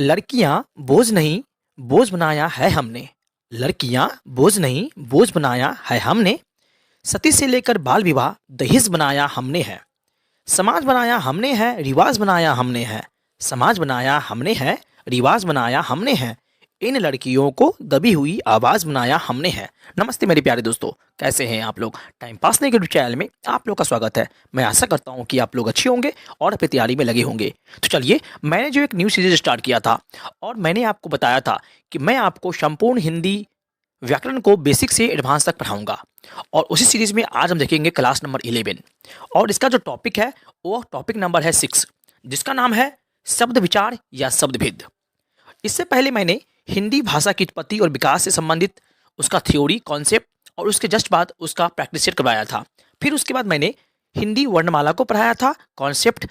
लड़कियां बोझ नहीं, बोझ बनाया है हमने। लड़कियां बोझ नहीं, बोझ बनाया है हमने। सती से लेकर बाल विवाह दहेज बनाया हमने है। समाज बनाया हमने है, रिवाज बनाया हमने है। समाज बनाया हमने है, रिवाज बनाया हमने है। इन लड़कियों को दबी हुई आवाज़ बनाया हमने है। नमस्ते मेरे प्यारे दोस्तों, कैसे हैं आप लोग। टाइम पास नहीं के चैनल में आप लोग का स्वागत है। मैं आशा करता हूं कि आप लोग अच्छे होंगे और अपनी तैयारी में लगे होंगे। तो चलिए, मैंने जो एक न्यू सीरीज स्टार्ट किया था और मैंने आपको बताया था कि मैं आपको संपूर्ण हिंदी व्याकरण को बेसिक से एडवांस तक पढ़ाऊंगा। और उसी सीरीज में आज हम देखेंगे क्लास नंबर 11 और इसका जो टॉपिक है वो टॉपिक नंबर है 6, जिसका नाम है शब्द विचार या शब्द भेद। इससे पहले मैंने हिंदी भाषा की उत्पत्ति और विकास से संबंधित उसका थ्योरी कॉन्सेप्ट और उसके जस्ट बाद उसका प्रैक्टिस सेट करवाया था। फिर उसके बाद मैंने हिंदी वर्णमाला को पढ़ाया था कॉन्सेप्ट,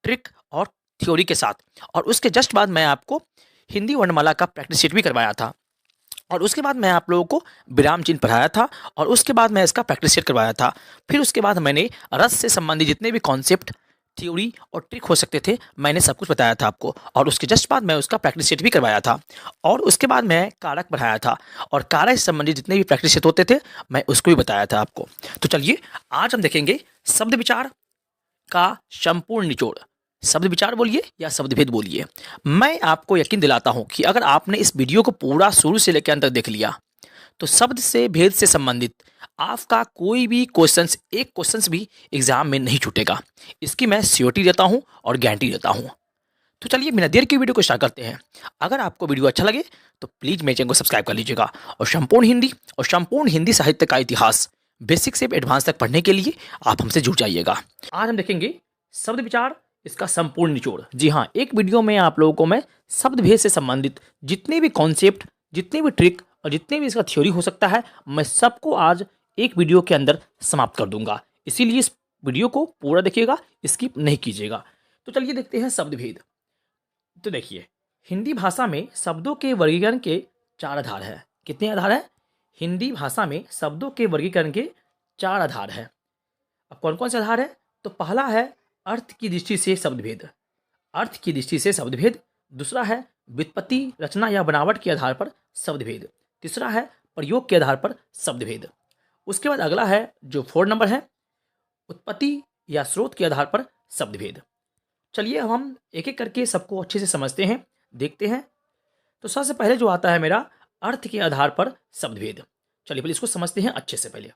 ट्रिक और थ्योरी के साथ। और उसके जस्ट बाद मैं आपको हिंदी वर्णमाला का प्रैक्टिस सेट भी करवाया था। और उसके बाद मैं आप लोगों को विराम चिन्ह पढ़ाया था और उसके बाद मैं इसका प्रैक्टिस सेट करवाया था। फिर उसके बाद मैंने रस से संबंधित जितने भी कॉन्सेप्ट, थ्योरी और ट्रिक हो सकते थे मैंने सब कुछ बताया था आपको। और उसके जस्ट बाद मैं उसका प्रैक्टिस सेट भी करवाया था। और उसके बाद मैं कारक पढ़ाया था और कारक से संबंधित जितने भी प्रैक्टिस सेट होते थे मैं उसको भी बताया था आपको। तो चलिए, आज हम देखेंगे शब्द विचार का संपूर्ण निचोड़। शब्द विचार बोलिए या शब्द भेद बोलिए, मैं आपको यकीन दिलाता हूं कि अगर आपने इस वीडियो को पूरा शुरू से लेकर अंत तक देख लिया तो शब्द से भेद से संबंधित आपका कोई भी क्वेश्चंस, एक क्वेश्चंस भी एग्जाम में नहीं छूटेगा। इसकी मैं श्योरिटी देता हूं और गारंटी देता हूं। तो चलिए, बिना देर की वीडियो को स्टार्ट करते हैं। अगर आपको वीडियो अच्छा लगे तो प्लीज मेरे चैनल को सब्सक्राइब कर लीजिएगा और संपूर्ण हिंदी साहित्य का इतिहास बेसिक से एडवांस तक पढ़ने के लिए आप हमसे जुड़ जाइएगा। आज हम देखेंगे शब्द विचार, इसका संपूर्ण निचोड़। जी हाँ, एक वीडियो में आप लोगों को मैं शब्द भेद से संबंधित जितने भी कॉन्सेप्ट, जितने भी ट्रिक और जितने भी इसका थ्योरी हो सकता है मैं सबको आज एक वीडियो के अंदर समाप्त कर दूंगा। इसीलिए इस वीडियो को पूरा देखिएगा, स्किप नहीं कीजिएगा। तो चलिए देखते हैं शब्द भेद। तो देखिए, हिंदी भाषा में शब्दों के वर्गीकरण के 4 आधार है। कितने आधार है? हिंदी भाषा में शब्दों के वर्गीकरण के 4 आधार है। अब कौन कौन से आधार है? तो पहला है अर्थ की दृष्टि से शब्द भेद। अर्थ की दृष्टि से शब्द भेद। दूसरा है व्युत्पत्ति, रचना या बनावट के आधार पर शब्द भेद। तीसरा है प्रयोग के आधार पर शब्द भेद। उसके बाद अगला है जो 4 नंबर है, उत्पत्ति या स्रोत के आधार पर शब्द भेद। चलिए, हम एक एक करके सबको अच्छे से समझते हैं, देखते हैं। तो सबसे पहले जो आता है मेरा अर्थ के आधार पर शब्द भेद। चलिए पहले इसको समझते हैं अच्छे से। पहले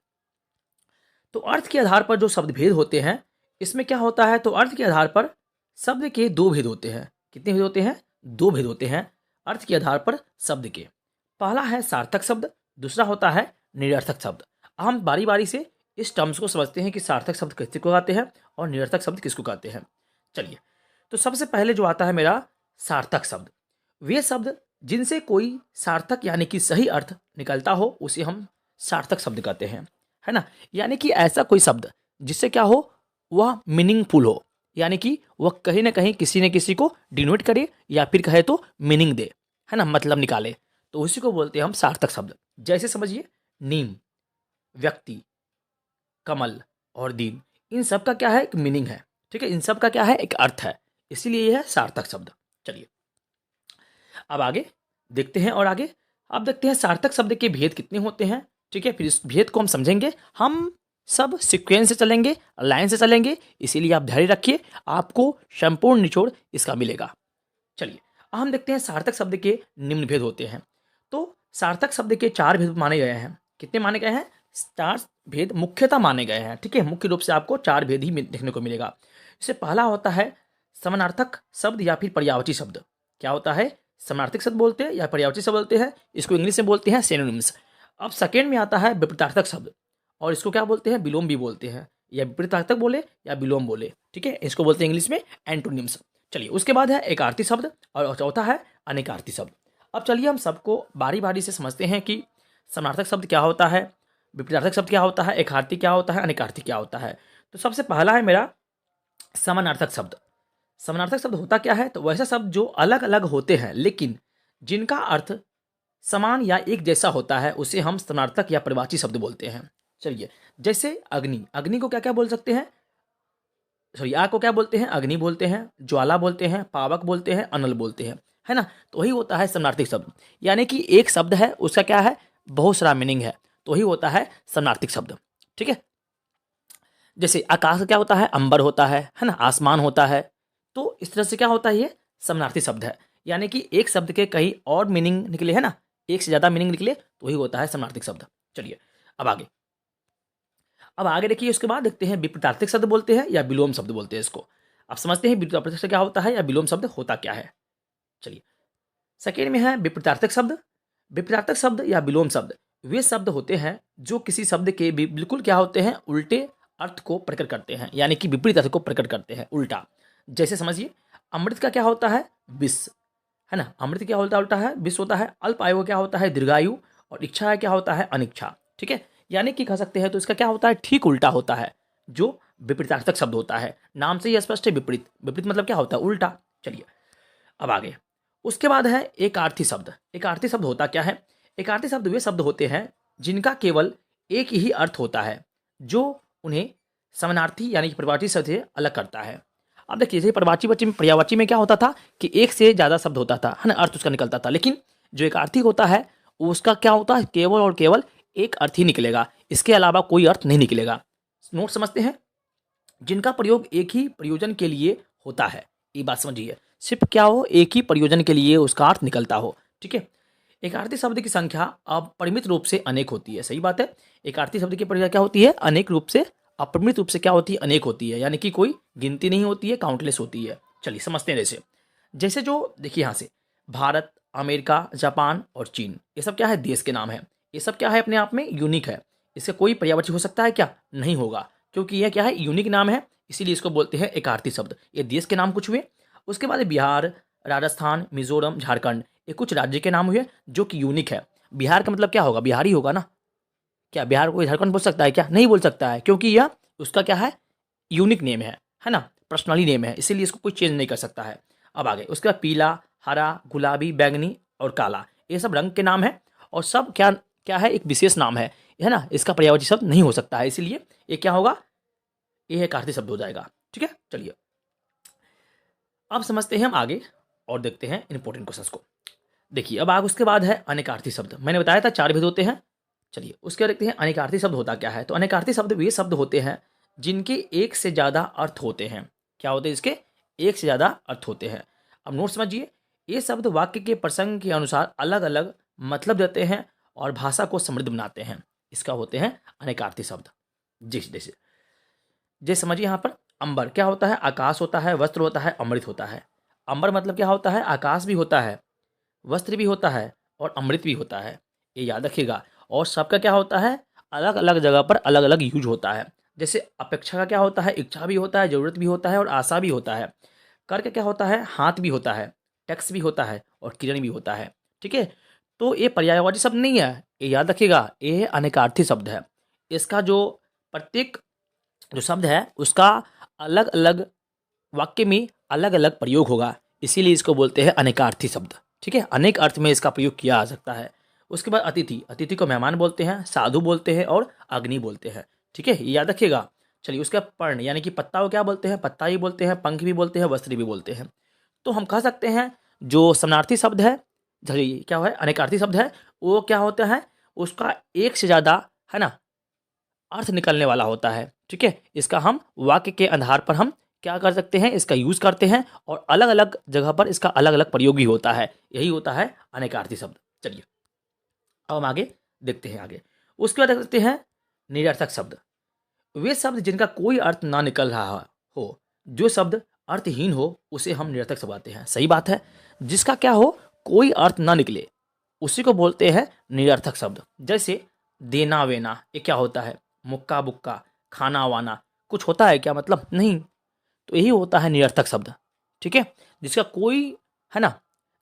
तो अर्थ के आधार पर जो शब्द भेद होते हैं, इसमें क्या होता है? तो अर्थ के आधार पर शब्द के 2 भेद होते हैं। कितने भेद होते हैं? 2 भेद होते हैं अर्थ के आधार पर शब्द के। पहला है सार्थक शब्द, दूसरा होता है निरर्थक शब्द। हम बारी बारी से इस टर्म्स को समझते हैं कि सार्थक शब्द किसको कहते हैं और निरर्थक शब्द किसको कहते हैं। चलिए, तो सबसे पहले जो आता है मेरा सार्थक शब्द, वे शब्द जिनसे कोई सार्थक यानी कि सही अर्थ निकलता हो उसे हम सार्थक शब्द कहते हैं, है ना। यानी कि ऐसा कोई शब्द जिससे क्या हो, वह मीनिंगफुल हो, यानी कि वह कहीं ना कहीं किसी न किसी को डिनोट करे या फिर कहे तो मीनिंग दे, है ना, मतलब निकाले, तो उसी को बोलते हैं हम सार्थक शब्द। जैसे समझिए, नीम, व्यक्ति, कमल और दीन, इन सब का क्या है? एक मीनिंग है, ठीक है। इन सब का क्या है? एक अर्थ है, इसीलिए यह है सार्थक शब्द। चलिए अब आगे देखते हैं। और आगे अब देखते हैं सार्थक शब्द के भेद कितने होते हैं, ठीक है। फिर इस भेद को हम समझेंगे। हम सब सीक्वेंस से चलेंगे, लाइन से चलेंगे, इसीलिए आप धैर्य रखिए, आपको संपूर्ण निचोड़ इसका मिलेगा। चलिए अब हम देखते हैं सार्थक शब्द के निम्न भेद होते हैं। तो सार्थक शब्द के 4 भेद माने गए हैं। कितने माने गए हैं? 4 भेद मुख्यतः माने गए हैं, ठीक है। मुख्य रूप से आपको 4 भेद ही देखने को मिलेगा। इससे पहला होता है समानार्थक शब्द या फिर पर्यायवाची शब्द। क्या होता है? समानार्थक शब्द बोलते हैं या पर्यायवाची शब्द बोलते हैं, इसको इंग्लिश में बोलते हैं सिनोनिम्स। अब सेकेंड में आता है विपरीतार्थक शब्द, और इसको क्या बोलते हैं? विलोम भी बोलते हैं, या विपरीतार्थक बोले या विलोम बोले, ठीक है। इसको बोलते हैं इंग्लिश में एंटोनिम्स। चलिए उसके बाद है एकार्थी शब्द और चौथा है अनेकार्थी शब्द। अब चलिए हम सबको बारी बारी से समझते हैं कि समानार्थक शब्द क्या होता है, विपरीतार्थक शब्द क्या होता है, एकार्थी क्या होता है, अनेकार्थी क्या होता है। तो सबसे पहला है मेरा समानार्थक शब्द। समानार्थक शब्द होता क्या है? तो वैसा शब्द जो अलग अलग होते हैं लेकिन जिनका अर्थ समान या एक जैसा होता है उसे हम समानार्थक या पर्यायवाची शब्द बोलते हैं। चलिए जैसे अग्नि, अग्नि को क्या क्या बोल सकते हैं? सॉरी, आग को क्या बोलते हैं? अग्नि बोलते हैं, ज्वाला बोलते हैं, पावक बोलते हैं, अनल बोलते हैं, है ना, तो वही होता है समानार्थी शब्द। यानी कि एक शब्द है, उसका क्या है, बहुत सारा मीनिंग है, तो वही होता है समानार्थी शब्द। ठीक है, जैसे आकाश का क्या होता है, अंबर होता है ना, आसमान होता है। तो इस तरह से क्या होता है, ये समानार्थी शब्द है। यानी कि एक शब्द के कई और मीनिंग निकले, है ना, एक से ज्यादा मीनिंग निकले, तो वही होता है समानार्थी शब्द। चलिए अब आगे देखिए, उसके बाद देखते हैं विपरीतार्थक शब्द बोलते हैं या विलोम शब्द बोलते हैं इसको। आप समझते हैं विपरीतार्थक शब्द क्या होता है या विलोम शब्द होता क्या है। चलिए, सेकेंड में है विपरीतार्थक शब्द। विपरीतार्थक शब्द या विलोम शब्द वे शब्द होते हैं जो किसी शब्द के बिल्कुल क्या होते हैं, उल्टे अर्थ को प्रकट करते हैं, यानी कि विपरीत अर्थ को प्रकट करते हैं, उल्टा। जैसे समझिए, अमृत का क्या होता है, विष, है ना, अमृत क्या होता है, उल्टा है, विष होता है। अल्प आयु क्या होता है, दीर्घायु। और इच्छा क्या होता है, अनिच्छा। ठीक है, यानी कि कह सकते हैं तो इसका क्या होता है, ठीक उल्टा होता है, जो विपरीतार्थक शब्द होता है। नाम से ही स्पष्ट है, विपरीत। विपरीत मतलब क्या होता है, उल्टा। चलिए अब आगे, उसके बाद है एक आर्थी शब्द। एक आर्थी शब्द होता क्या है, एक आर्थी शब्द वे शब्द होते हैं जिनका केवल एक ही अर्थ होता है, जो उन्हें समानार्थी यानी कि परिवाची शब्द से अलग करता है। अब देखिए, जैसे पर्यायवाची में क्या होता था कि एक से ज्यादा शब्द होता था, है ना, अर्थ उसका निकलता था। लेकिन जो एक आर्थी होता है उसका क्या होता है, केवल और केवल एक अर्थ ही निकलेगा, इसके अलावा कोई अर्थ नहीं निकलेगा। नोट समझते हैं, जिनका प्रयोग एक ही प्रयोजन के लिए होता है, ये बात समझिए, सिर्फ क्या हो, एक ही प्रयोजन के लिए उसका अर्थ निकलता हो। ठीक है, एक आर्थी शब्द की संख्या अपरिमित रूप से अनेक होती है, सही बात है। एक आर्थी शब्द की परिभाषा क्या होती है, अनेक रूप से, अपरिमित रूप से क्या होती है, अनेक होती है, यानी कि कोई गिनती नहीं होती है, काउंटलेस होती है। चलिए समझते हैं, जैसे जैसे जो देखिए यहाँ से भारत, अमेरिका, जापान और चीन, ये सब क्या है, देश के नाम है। ये सब क्या है, अपने आप में यूनिक है। इसका कोई पर्यायवाची हो सकता है क्या, नहीं होगा, क्योंकि यह क्या है, यूनिक नाम है, इसीलिए इसको बोलते हैं एक आर्थी शब्द। ये देश के नाम कुछ हुए। उसके बाद बिहार, राजस्थान, मिजोरम, झारखंड, ये कुछ राज्य के नाम हुए जो कि यूनिक है। बिहार का मतलब क्या होगा, बिहारी होगा ना। क्या बिहार को झारखंड बोल सकता है क्या, नहीं बोल सकता है, क्योंकि यह उसका क्या है, यूनिक नेम है ना, पर्सनली नेम है, इसीलिए इसको कोई चेंज नहीं कर सकता है। अब आगे, उसके बाद पीला, हरा, गुलाबी, बैंगनी और काला, ये सब रंग के नाम है, और सब क्या क्या है, एक विशेष नाम है ना, इसका पर्यायवाची शब्द नहीं हो सकता है, इसीलिए ये क्या होगा, ये एक आर्थी शब्द हो जाएगा। ठीक है, चलिए अब समझते हैं हम आगे और देखते हैं इंपॉर्टेंट क्वेश्चंस को। देखिए, अब आगे उसके बाद है अनेकार्थी शब्द। मैंने बताया था 4 भेद होते हैं। चलिए उसके बाद देखते हैं अनेकार्थी शब्द होता क्या है। तो अनेकार्थी शब्द वे शब्द होते हैं जिनके एक से ज़्यादा अर्थ होते हैं। क्या होते हैं, इसके एक से ज़्यादा अर्थ होते हैं। अब नोट समझिए, ये शब्द वाक्य के प्रसंग के अनुसार अलग अलग मतलब देते हैं और भाषा को समृद्ध बनाते हैं। इसका होते हैं अनेकार्थी शब्द। जैसे जैसे समझिए, यहाँ पर अंबर क्या होता है, आकाश होता है, वस्त्र होता है, अमृत होता है। अंबर मतलब क्या होता है, आकाश भी होता है, वस्त्र भी होता है और अमृत भी होता है, ये याद रखिएगा। और सबका क्या होता है, अलग अलग जगह पर अलग अलग यूज होता है। जैसे अपेक्षा का क्या होता है, इच्छा भी होता है, जरूरत भी होता है और आशा भी होता है। कर का क्या होता है, हाथ भी होता है, टैक्स भी होता है और किरण भी होता है। ठीक है, तो ये पर्यायवाची शब्द नहीं है, ये याद रखिएगा, ये अनेकार्थी शब्द है। इसका जो प्रत्येक जो शब्द है उसका अलग अलग वाक्य में अलग अलग प्रयोग होगा, इसीलिए इसको बोलते हैं अनेकार्थी शब्द। ठीक है, अनेक अर्थ में इसका प्रयोग किया जा सकता है। उसके बाद अतिथि, अतिथि को मेहमान बोलते हैं, साधु बोलते हैं और अग्नि बोलते हैं। ठीक है, ये याद रखिएगा। चलिए उसका पर्ण यानी कि पत्ता को क्या बोलते हैं, पत्ता ही बोलते हैं, पंख भी बोलते हैं, वस्त्र भी बोलते हैं। तो हम कह सकते हैं जो समानार्थी शब्द है, चलिए क्या है, अनेकार्थी शब्द है, वो क्या होता है, उसका एक से ज़्यादा, है ना, अर्थ निकलने वाला होता है। ठीक है, इसका हम वाक्य के आधार पर हम क्या कर सकते हैं, इसका यूज करते हैं और अलग अलग जगह पर इसका अलग अलग प्रयोग भी होता है, यही होता है अनेकार्थी शब्द। चलिए अब हम आगे देखते हैं आगे। उसके बाद देखते हैं निरर्थक शब्द। वे शब्द जिनका कोई अर्थ ना निकल रहा हो, जो शब्द अर्थहीन हो, उसे हम निरर्थक शब्द कहते हैं। सही बात है, जिसका क्या हो, कोई अर्थ ना निकले, उसी को बोलते हैं निरर्थक शब्द। जैसे देना वेना, ये क्या होता है, मुक्का बुक्का, खाना वाना, कुछ होता है क्या, मतलब नहीं, तो यही होता है निरर्थक शब्द। ठीक है, जिसका कोई, है ना,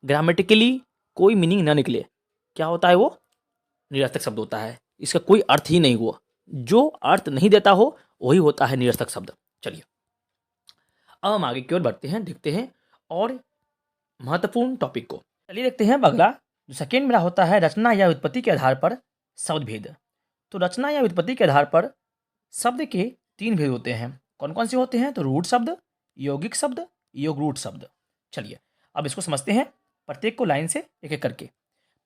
ग्रामेटिकली कोई मीनिंग ना निकले, क्या होता है वो, निरर्थक शब्द होता है। इसका कोई अर्थ ही नहीं हुआ, जो अर्थ नहीं देता हो वही होता है निरर्थक शब्द। चलिए अब हम आगे की ओर बढ़ते हैं, देखते हैं और महत्वपूर्ण टॉपिक को। चलिए देखते हैं अगला, जो सेकेंड मेरा होता है रचना या उत्पत्ति के आधार पर शब्द भेद। तो रचना या उत्पत्ति के आधार पर शब्द के 3 भेद होते हैं। कौन कौन से होते हैं, तो रूट शब्द, यौगिक शब्द, योग रूट शब्द। चलिए अब इसको समझते हैं। प्रत्येक को लाइन से एक एक करके।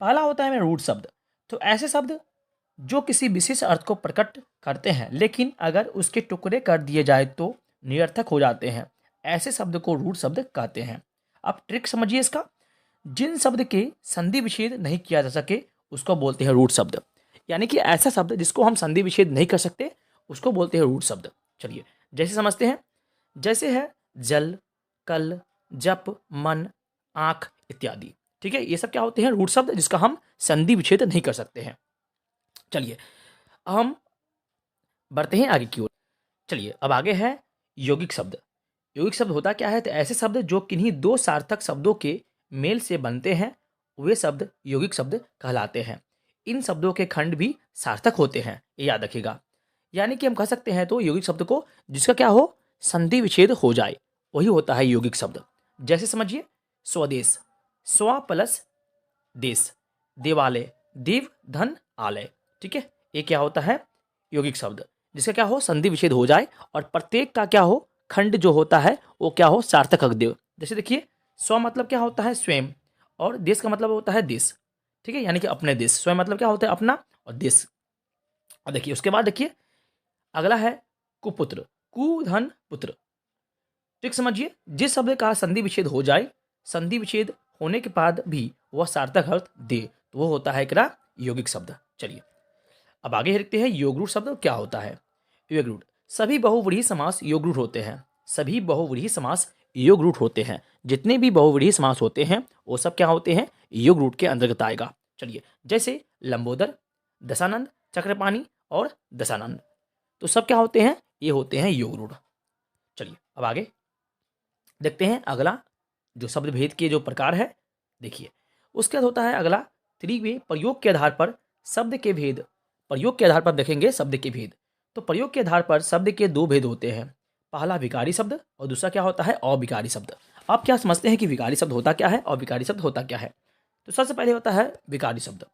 पहला होता है रूट शब्द। तो ऐसे शब्द जो किसी विशेष अर्थ को प्रकट करते हैं लेकिन अगर उसके टुकड़े कर दिए जाए तो निरर्थक हो जाते हैं, ऐसे शब्द को रूट शब्द कहते हैं। अब ट्रिक समझिए इसका। जिन शब्द के संधि विच्छेद नहीं किया जा सके उसको बोलते हैं रूट शब्द। यानी कि ऐसा शब्द जिसको हम संधि विच्छेद नहीं कर सकते उसको बोलते हैं रूट शब्द। चलिए जैसे समझते हैं। जैसे है जल, कल, जप, मन, आंख इत्यादि। ठीक है, ये सब क्या होते हैं? रूट शब्द जिसका हम संधि विच्छेद नहीं कर सकते हैं। चलिए अब हम बढ़ते हैं आगे की ओर। चलिए अब आगे है यौगिक शब्द। यौगिक शब्द होता क्या है? तो ऐसे शब्द जो किन्हीं दो सार्थक शब्दों के मेल से बनते हैं वे शब्द यौगिक शब्द कहलाते हैं। इन शब्दों के खंड भी सार्थक होते हैं, ये याद रखिएगा। यानी कि हम कह सकते हैं तो यौगिक शब्द को जिसका क्या हो, संधि विच्छेद हो जाए, वही होता है यौगिक शब्द। जैसे समझिए स्वदेश, स्व प्लस देश, देवालय, देव धन आलय। ठीक है, ये क्या होता है? यौगिक शब्द जिसका क्या हो, संधि विच्छेद हो जाए और प्रत्येक का क्या हो, खंड जो होता है वो क्या हो, सार्थक अंक दे। जैसे देखिए स्व मतलब क्या होता है? स्वयं, और देश का मतलब होता है देश। ठीक है, यानी कि अपने देश। स्वयं मतलब क्या होता है? अपना, और देश। और देखिए उसके बाद देखिए अगला है कुपुत्र, कुधन पुत्र। ठीक समझिए, जिस शब्द का संधि विच्छेद हो जाए, संधि विच्छेद होने के बाद भी वह सार्थक अर्थ दे, तो वो होता है क्या? यौगिक शब्द। चलिए अब आगे देखते हैं योगरूढ़ शब्द क्या होता है। योगरूढ़, सभी बहुव्रीहि समास योगरूढ़ होते हैं। सभी बहुव्रीहि समास योगरूढ़ होते हैं। जितने भी बहुव्रीहि समास होते हैं वो सब क्या होते हैं? योगरूढ़ के अंतर्गत आएगा। चलिए जैसे लंबोदर, दशानंद, चक्रपाणी और दशानंद, तो सब क्या होते हैं? ये होते हैं योगरूढ़। चलिए अब आगे देखते हैं अगला जो शब्द भेद के जो प्रकार है। देखिए उसके बाद होता है अगला त्रिवे प्रयोग के आधार पर शब्द के भेद। प्रयोग के आधार पर देखेंगे शब्द के भेद। तो प्रयोग के आधार पर शब्द के दो भेद होते हैं। पहला विकारी शब्द और दूसरा क्या होता है? अविकारी शब्द। आप क्या समझते हैं कि विकारी शब्द होता क्या है और विकारी शब्द होता क्या है? तो सबसे पहले होता है विकारी शब्द।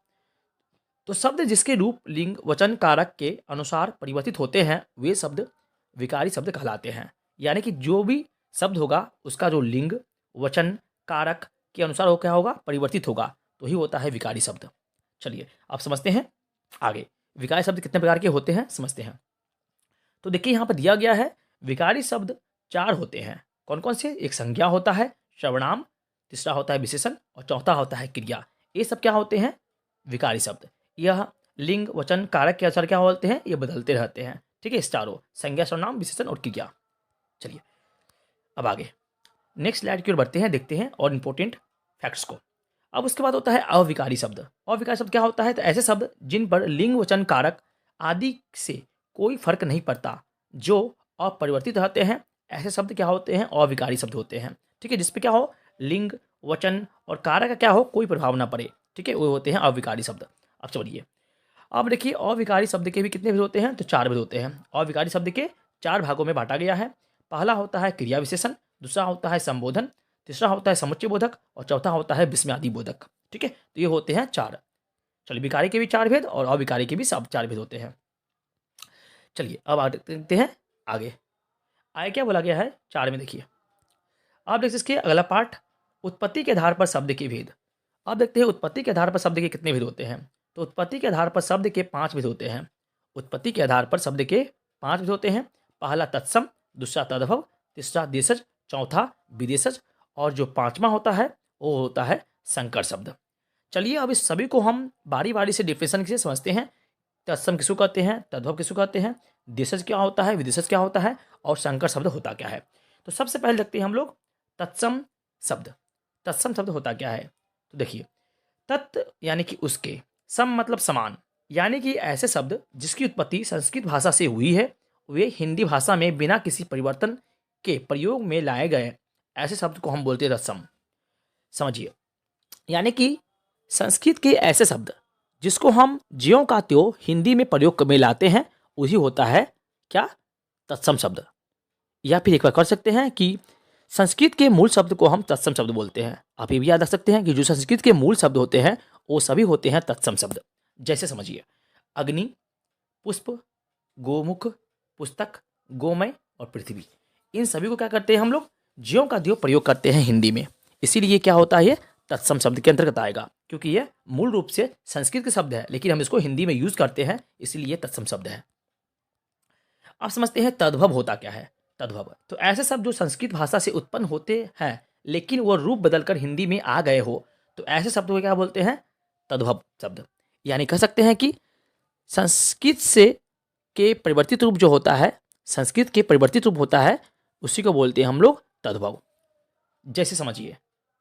तो शब्द जिसके रूप, लिंग, वचन, कारक के अनुसार परिवर्तित होते हैं वे शब्द विकारी शब्द कहलाते हैं। यानी कि जो भी शब्द होगा उसका जो लिंग, वचन, कारक के अनुसार वो क्या होगा? परिवर्तित होगा, तो ही होता है विकारी शब्द। चलिए आप समझते हैं आगे विकारी शब्द कितने प्रकार के होते हैं, समझते हैं। तो देखिए यहाँ पर दिया गया है विकारी शब्द चार होते हैं। कौन कौन से? एक संज्ञा होता है, सर्वनाम, तीसरा होता है विशेषण और चौथा होता है क्रिया। ये सब क्या होते हैं? विकारी शब्द। यह लिंग, वचन, कारक के अनुसार क्या होते हैं? ये बदलते रहते हैं। ठीक है, चारों संज्ञा, सर्वनाम, विशेषण और क्रिया। चलिए अब आगे नेक्स्ट स्लाइड की ओर बढ़ते हैं, देखते हैं और इंपॉर्टेंट फैक्ट्स को। अब उसके बाद होता है अविकारी शब्द। अविकारी शब्द क्या होता है? तो ऐसे शब्द जिन पर लिंग, वचन, कारक आदि से कोई फर्क नहीं पड़ता, जो अपरिवर्तित रहते हैं, ऐसे शब्द क्या होते हैं? अविकारी शब्द होते हैं। ठीक है, जिसपे क्या हो, लिंग, वचन और कारक का क्या हो, कोई प्रभाव ना पड़े। ठीक है, वो होते हैं अविकारी शब्द। अब चलिए अब देखिए अविकारी शब्द के भी कितने भेद होते हैं? तो चार भेद होते हैं। अविकारी शब्द के चार भागों में बांटा गया है। पहला होता है क्रिया विशेषण, दूसरा होता है संबोधन, तीसरा होता है समुच्चय बोधक और चौथा होता है विस्मयादि बोधक। ठीक है, तो ये होते हैं चार। चलिए विकारी के भी चार भेद और अविकारी के भी सब चार भेद होते हैं। चलिए अब देखते हैं आगे आगे क्या बोला गया है चार में। देखिए आप देख सकते हैं अगला पार्ट, उत्पत्ति के आधार पर शब्द के भेद। अब देखते हैं उत्पत्ति के आधार पर शब्द के कितने भेद होते हैं। तो उत्पत्ति के आधार पर शब्द के पांच भेद होते हैं। उत्पत्ति के आधार पर शब्द के पांच भेद होते हैं। पहला तत्सम, दूसरा तद्भव, तीसरा देशज, चौथा विदेशज और जो पांचवा होता है वो होता है संकर शब्द। चलिए अब इस सभी को हम बारी बारी से डिफिनेशन से समझते हैं। तत्सम किसको कहते हैं, तद्भव किसको कहते हैं, देशज क्या होता है, विदेशज क्या होता है और संकर शब्द होता क्या है। तो सबसे पहले देखते हैं हम लोग तत्सम शब्द। तत्सम शब्द होता क्या है? तो देखिए तत् यानी कि उसके, सम मतलब समान, यानी कि ऐसे शब्द जिसकी उत्पत्ति संस्कृत भाषा से हुई है वे हिंदी भाषा में बिना किसी परिवर्तन के प्रयोग में लाए गए, ऐसे शब्द को हम बोलते हैं तत्सम। समझिए, यानी कि संस्कृत के ऐसे शब्द जिसको हम ज्यों का त्यों हिंदी में प्रयोग में लाते हैं वही होता है क्या? तत्सम शब्द। या फिर एक बार कर सकते हैं कि संस्कृत के मूल शब्द को हम तत्सम शब्द बोलते हैं। आप ये भी याद रख सकते हैं कि जो संस्कृत के मूल शब्द होते हैं वो सभी होते हैं तत्सम शब्द। जैसे समझिए अग्नि, पुष्प, गोमुख, पुस्तक, गोमय और पृथ्वी, इन सभी को क्या करते हैं हम लोग? ज्यों का त्यों प्रयोग करते हैं हिंदी में, इसीलिए क्या होता है ये तत्सम शब्द के अंतर्गत आएगा, क्योंकि ये मूल रूप से संस्कृत के शब्द है, लेकिन हम इसको हिंदी में यूज करते हैं, इसलिए तत्सम शब्द है। अब समझते हैं तद्भव होता क्या है। तद्भव तो ऐसे शब्द जो संस्कृत भाषा से उत्पन्न होते हैं लेकिन वो रूप बदलकर हिंदी में आ गए हो, तो ऐसे शब्द को क्या बोलते हैं? तद्भव शब्द। यानी कह सकते हैं कि संस्कृत से के परिवर्तित रूप जो होता है, संस्कृत के परिवर्तित रूप होता है, उसी को बोलते हैं हम लोग तद्भव। जैसे समझिए,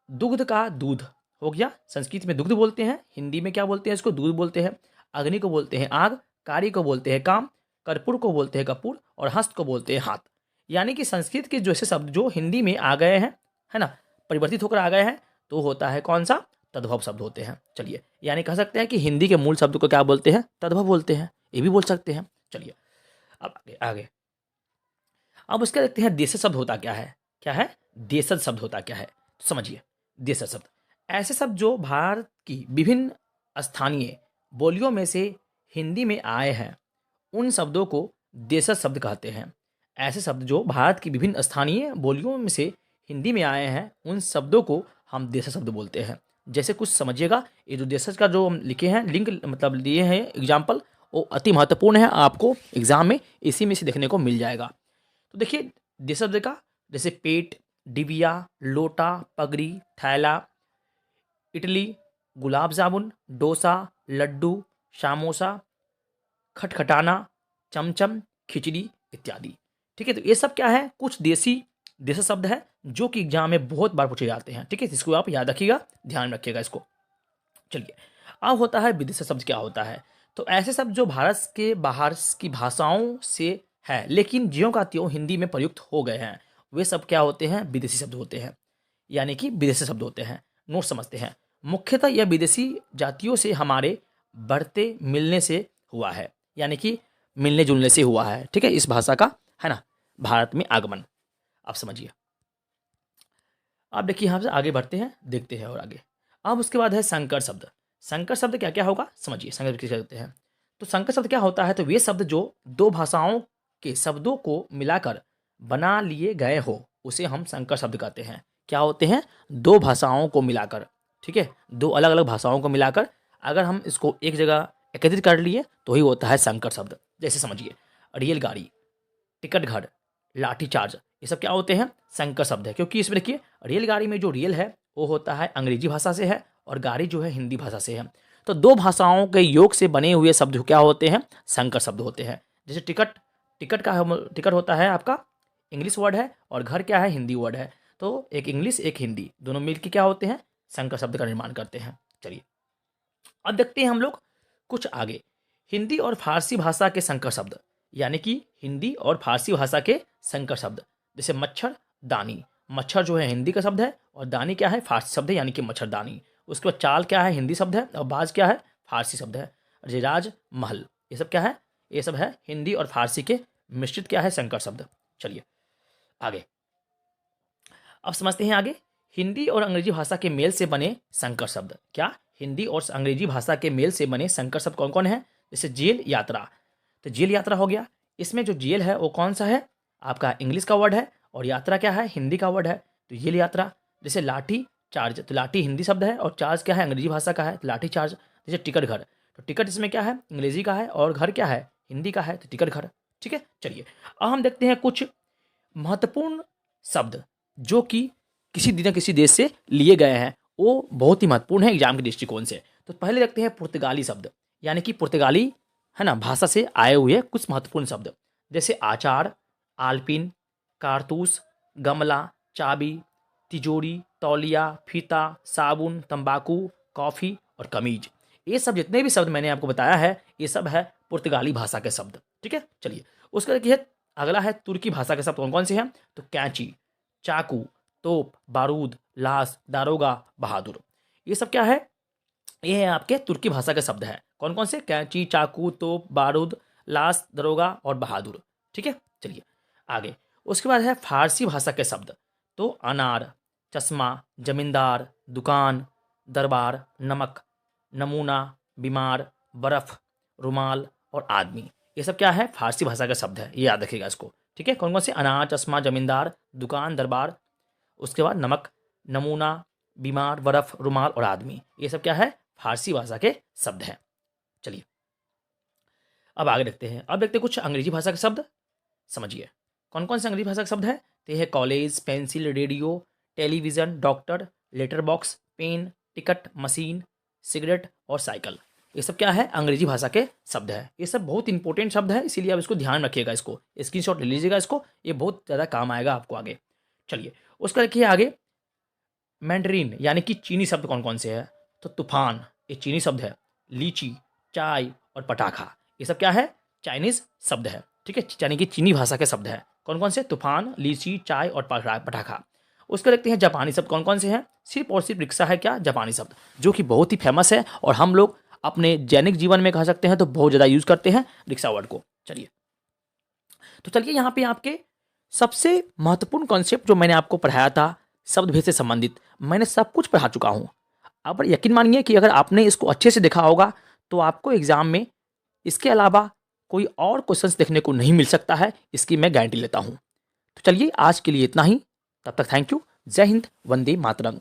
दुग्ध का दूध हो गया, संस्कृत में दुग्ध बोलते हैं, हिंदी में क्या बोलते हैं? इसको दूध बोलते हैं। अग्नि को बोलते हैं आग, कार्य को बोलते हैं काम, कर्पूर को बोलते हैं कपूर, और हस्त को बोलते हैं हाथ। यानी कि संस्कृत के जैसे शब्द जो हिंदी में आ गए हैं, है ना, परिवर्तित होकर आ गए हैं, तो होता है कौन सा? तद्भव शब्द होते हैं। चलिए, यानी कह सकते हैं कि हिंदी के मूल शब्द को क्या बोलते हैं? तद्भव बोलते हैं, ये भी बोल सकते हैं। चलिए अब आगे आगे अब उसका देखते हैं देशज शब्द होता क्या है। क्या है? देशज शब्द होता क्या है, तो समझिए। देशज शब्द ऐसे शब्द जो भारत की विभिन्न स्थानीय बोलियों में से हिंदी में आए हैं, उन शब्दों को देशज शब्द कहते हैं। ऐसे शब्द जो भारत की विभिन्न स्थानीय बोलियों में से हिंदी में आए हैं, उन शब्दों को हम देशज शब्द बोलते हैं। जैसे कुछ समझिएगा, ये जो देशज का जो हम लिखे हैं, लिंक मतलब लिए हैं एग्जाम्पल, वो अति महत्वपूर्ण है, आपको एग्जाम में इसी में से देखने को मिल जाएगा। तो देखिए देश शब्द का, जैसे पेट, डिबिया, लोटा, पगड़ी, थैला, इडली, गुलाब जामुन, डोसा, लड्डू, सामोसा, खटखटाना, चमचम, खिचड़ी इत्यादि। ठीक है, तो ये सब क्या है? कुछ देसी शब्द है जो कि एग्जाम में बहुत बार पूछे जाते हैं। ठीक है, इसको आप याद रखिएगा, ध्यान रखिएगा इसको। चलिए, अब होता है विदेशी शब्द। क्या होता है? तो ऐसे शब्द जो भारत के बाहर की भाषाओं से है लेकिन ज्यों का त्यों हिंदी में प्रयुक्त हो गए हैं, वे सब क्या होते हैं? विदेशी शब्द होते हैं, यानी कि विदेशी शब्द होते हैं। नोट समझते हैं। मुख्यतः यह विदेशी जातियों से हमारे बढ़ते मिलने से हुआ है, यानी कि मिलने जुलने से हुआ है। ठीक है, इस भाषा का, है ना, भारत में आगमन। आप समझिए। अब देखिए, यहाँ से आगे बढ़ते हैं, देखते हैं और आगे। अब उसके बाद है संकर शब्द। संकर शब्द क्या क्या होगा, समझिए। संकर किसे कहते हैं? तो संकर शब्द क्या होता है? तो वे शब्द जो दो भाषाओं के शब्दों को मिलाकर बना लिए गए हो, उसे हम संकर शब्द कहते हैं। क्या होते हैं? दो भाषाओं को मिलाकर। ठीक है, दो अलग अलग भाषाओं को मिलाकर अगर हम इसको एक जगह एकत्रित कर लिए तो ही होता है संकर शब्द। जैसे समझिए, रेलगाड़ी, टिकट घर, लाठी चार्ज, ये सब क्या होते हैं? संकर शब्द है। क्योंकि इसमें देखिए, रेलगाड़ी में जो रेल है वो होता है अंग्रेजी भाषा से है, और गाड़ी जो है हिंदी भाषा से है। तो दो भाषाओं के योग से बने हुए शब्द क्या होते हैं? संकर शब्द होते हैं। जैसे टिकट, टिकट होता है आपका इंग्लिश वर्ड है, और घर क्या है? हिंदी वर्ड है। तो एक इंग्लिश एक हिंदी दोनों मिलकर क्या होते हैं? संकर शब्द का निर्माण करते हैं। चलिए, अब देखते हैं हम लोग कुछ आगे, हिंदी और फारसी भाषा के संकर शब्द, यानी कि हिंदी और फारसी भाषा के संकर शब्द। जैसे मच्छर दानी, मच्छर जो है हिंदी का शब्द है, और दानी क्या है? फारसी शब्द है, यानी कि मच्छरदानी। उसके बाद चाल क्या है? हिंदी शब्द है, और बाज क्या है? फारसी शब्द है। रिराज महल, ये सब क्या है? ये सब है हिंदी और फारसी के मिश्रित क्या है? संकर शब्द। चलिए आगे, अब समझते हैं आगे, हिंदी और अंग्रेजी भाषा के मेल से बने संकर शब्द। क्या? हिंदी और अंग्रेजी भाषा के मेल से बने संकर शब्द कौन कौन है? जैसे जेल, यात्रा। तो जेल यात्रा हो गया, इसमें जो जेल है वो कौन सा है? आपका इंग्लिश का वर्ड है, और यात्रा क्या है? हिंदी का वर्ड है, तो जेल यात्रा। जैसे लाठी चार्ज, तो लाठी हिंदी शब्द है, और चार्ज क्या है? अंग्रेजी भाषा का है, तो लाठी चार्ज। जैसे टिकट घर, तो टिकट इसमें क्या है? अंग्रेजी का है, और घर क्या है? हिंदी का है, तो टिकट घर। ठीक है, चलिए अब हम देखते हैं कुछ महत्वपूर्ण शब्द जो कि किसी न किसी देश से लिए गए हैं, वो बहुत ही महत्वपूर्ण है एग्जाम के दृष्टिकोण से। तो पहले देखते हैं पुर्तगाली शब्द, यानी कि पुर्तगाली, है ना, भाषा से आए हुए कुछ महत्वपूर्ण शब्द। जैसे आचार, आलपिन, कारतूस, गमला, चाबी, तिजोरी, तौलिया, फीता, साबुन, तंबाकू, कॉफ़ी और कमीज। ये सब जितने भी शब्द मैंने आपको बताया है, ये सब है पुर्तगाली भाषा के शब्द। ठीक है, चलिए उसका देखिए अगला है तुर्की भाषा के शब्द कौन कौन से हैं? तो कैंची, चाकू, तोप, बारूद, लाश, दारोगा, बहादुर। ये सब क्या है? ये है आपके तुर्की भाषा के शब्द है। कौन कौन से? कैंची, चाकू, तोप, बारूद, लाश, दरोगा और बहादुर। ठीक है, चलिए आगे। उसके बाद है फारसी भाषा के शब्द। तो अनार, चश्मा, जमींदार, दुकान, दरबार, नमक, नमूना, बीमार, बर्फ, रुमाल और आदमी। ये सब क्या है? फारसी भाषा का शब्द है, ये याद रखिएगा इसको। ठीक है, कौन कौन से? अनार, चश्मा, जमींदार, दुकान, दरबार, उसके बाद नमक, नमूना, बीमार, बर्फ, रुमाल और आदमी, ये सब क्या है? फारसी भाषा के शब्द हैं। चलिए अब आगे देखते हैं। अब देखते हैं कुछ अंग्रेजी भाषा के शब्द। समझिए कौन कौन से अंग्रेजी भाषा के शब्द हैं। तो ये है college, pencil, radio, television, doctor, letter box, pen, ticket, machine, cigarette और साइकिल। ये सब क्या है? अंग्रेजी भाषा के शब्द है। ये सब बहुत इंपॉर्टेंट शब्द है, इसीलिए आप इसको ध्यान रखिएगा, इसको स्क्रीनशॉट ले लीजिएगा, इसको ये बहुत ज़्यादा काम आएगा आपको आगे। चलिए उसका देखिए आगे मैंडरीन यानी कि चीनी शब्द कौन कौन से हैं। तो तूफान ये चीनी शब्द है, लीची, चाय और पटाखा ये सब क्या है? चाइनीज़ शब्द है। ठीक है, यानी कि चीनी भाषा के शब्द हैं। कौन कौन से? तूफान, लीची, चाय और पटाखा। उसका देखते हैं जापानी शब्द कौन कौन से हैं। सिर्फ और सिर्फ रिक्शा है क्या? जापानी शब्द, जो कि बहुत ही फेमस है और हम लोग अपने दैनिक जीवन में कह सकते हैं तो बहुत ज़्यादा यूज़ करते हैं रिक्शा वर्ड को। चलिए तो चलिए यहाँ पे आपके सबसे महत्वपूर्ण कॉन्सेप्ट जो मैंने आपको पढ़ाया था शब्द भेद से संबंधित, मैंने सब कुछ पढ़ा चुका हूँ। अब यकीन मानिए कि अगर आपने इसको अच्छे से देखा होगा तो आपको एग्जाम में इसके अलावा कोई और क्वेश्चंस देखने को नहीं मिल सकता है, इसकी मैं गारंटी लेता हूँ। तो चलिए आज के लिए इतना ही, तब तक थैंक यू। जय हिंद, वंदे मातरम।